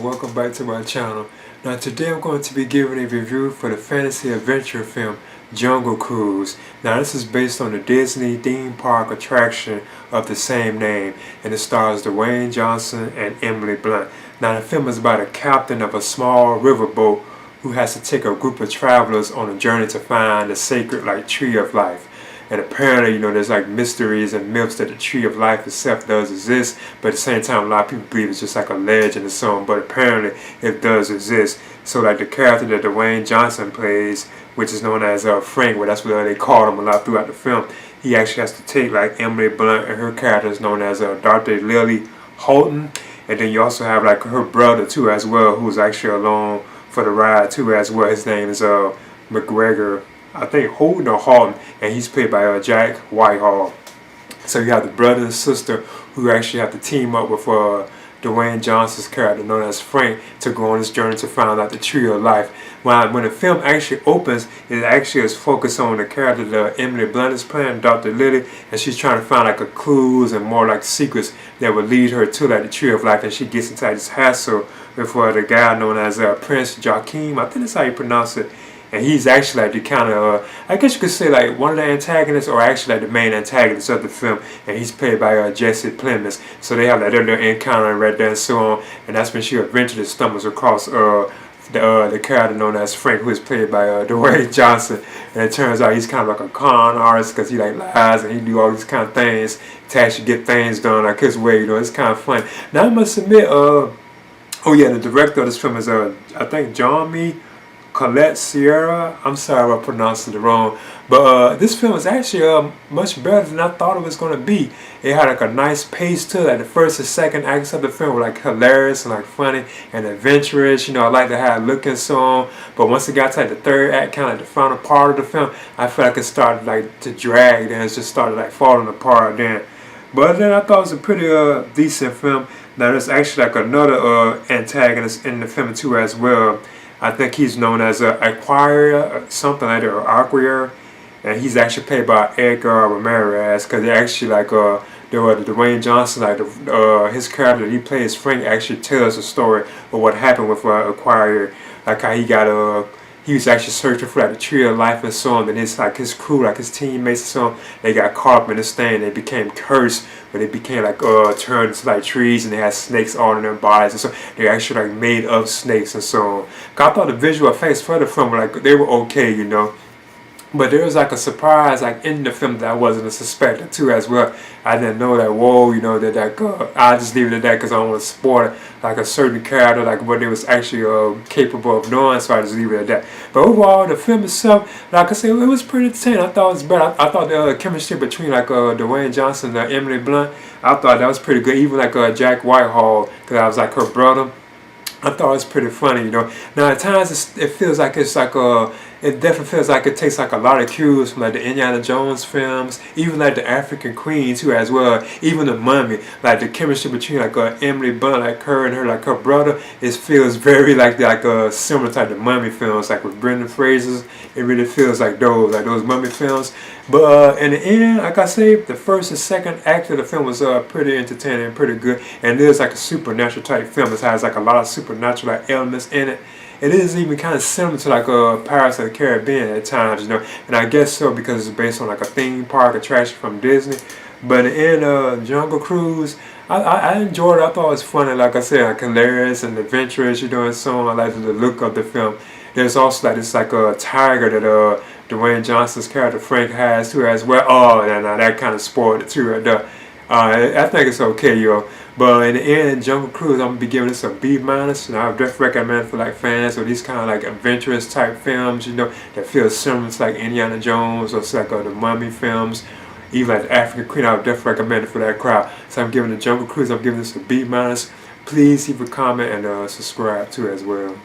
welcome back to my channel. Now today I'm going to be giving a review for the fantasy adventure film Jungle Cruise. Now this is based on the Disney theme park attraction of the same name, and it stars Dwayne Johnson and Emily Blunt. Now the film is about a captain of a small riverboat who has to take a group of travelers on a journey to find the sacred tree of life. And apparently, there's mysteries and myths that the tree of life itself does exist, but at the same time, a lot of people believe it's just like a legend or something, but apparently it does exist. So the character that Dwayne Johnson plays, which is known as Frank, well, that's what they call him a lot throughout the film, he actually has to take Emily Blunt, and her character is known as Dr. Lily Houghton. And then you also have her brother too as well, who's actually along for the ride too as well. His name is McGregor, I think Holden or Houghton, and he's played by Jack Whitehall. So you have the brother and sister who actually have to team up with Dwayne Johnson's character known as Frank to go on this journey to find out the tree of life. When the film actually opens, it actually is focused on the character that Emily Blunt is playing, Dr. Lily, and she's trying to find a clues and more secrets that would lead her to the tree of life, and she gets into this hassle with the guy known as Prince Joachim, I think that's how you pronounce it. And he's actually the kind of, I guess you could say one of the antagonists, or actually the main antagonist of the film. And he's played by Jesse Plemons. So they have that little encounter right there and so on. And that's when she eventually stumbles across the character known as Frank, who is played by Dwayne Johnson. And it turns out he's kind of like a con artist, because he lies and he do all these kind of things to actually get things done his way. It's kind of fun. Now I must admit, oh yeah, the director of this film is I think John Colette Sierra. I'm sorry if I pronounced it wrong, but this film is actually much better than I thought it was going to be. It had a nice pace to it. The first and second acts of the film were hilarious and funny and adventurous. I like to have look and so on. But once it got to the third act, kind of the final part of the film, I felt like it started to drag. Then it just started falling apart then. But then I thought it was a pretty decent film. Now there's actually another antagonist in the film too as well. I think he's known as Aquaria, something like that, or Aquaria, and he's actually played by Edgar Ramirez, because they actually the Dwayne Johnson, his character that he plays Frank, actually tells a story of what happened with Aquaria, how he was actually searching for the tree of life and so on, and it's his crew, his teammates and so on, they got caught up in this thing. They became cursed, but they became turned into trees, and they had snakes all in their bodies, and so they're actually made of snakes and so on. I thought the visual effects for the film were they were okay, But there was a surprise in the film that I wasn't suspecting too as well. I didn't know that, whoa, I'll just leave it at that because I don't want to spoil it, a certain character, what they was actually capable of doing, so I just leave it at that. But overall, the film itself, like I said, it was pretty entertaining. I thought it was better. I thought the chemistry between Dwayne Johnson and Emily Blunt, I thought that was pretty good. Even Jack Whitehall, because I was her brother. I thought it was pretty funny, Now at times it feels it definitely feels it takes a lot of cues from the Indiana Jones films, even the African Queen too as well, even the Mummy. The chemistry between Emily Blunt, her and her brother, it feels very similar to the Mummy films, with Brendan Fraser. It really feels those Mummy films. But in the end, I say, the first and second act of the film was pretty entertaining, pretty good, and it is a supernatural type film. It has a lot of supernatural elements in it. It is even kind of similar to Pirates of the Caribbean at times, and I guess so because it's based on a theme park attraction from Disney. But in Jungle Cruise, I enjoyed it. I thought it was funny, like I said, hilarious and adventurous, and so on. I liked the look of the film. There's also this a tiger that Dwayne Johnson's character Frank has too as well. Oh, and that kind of spoiled it too right there. I think it's okay, But in the end, Jungle Cruise, I'm gonna be giving this a B-, and I would definitely recommend for fans of these kind of adventurous type films, that feel similar to Indiana Jones or the Mummy films, even the African Queen. I would definitely recommend it for that crowd. So I'm giving the Jungle Cruise, I'm giving this a B-. Please leave a comment and subscribe too as well.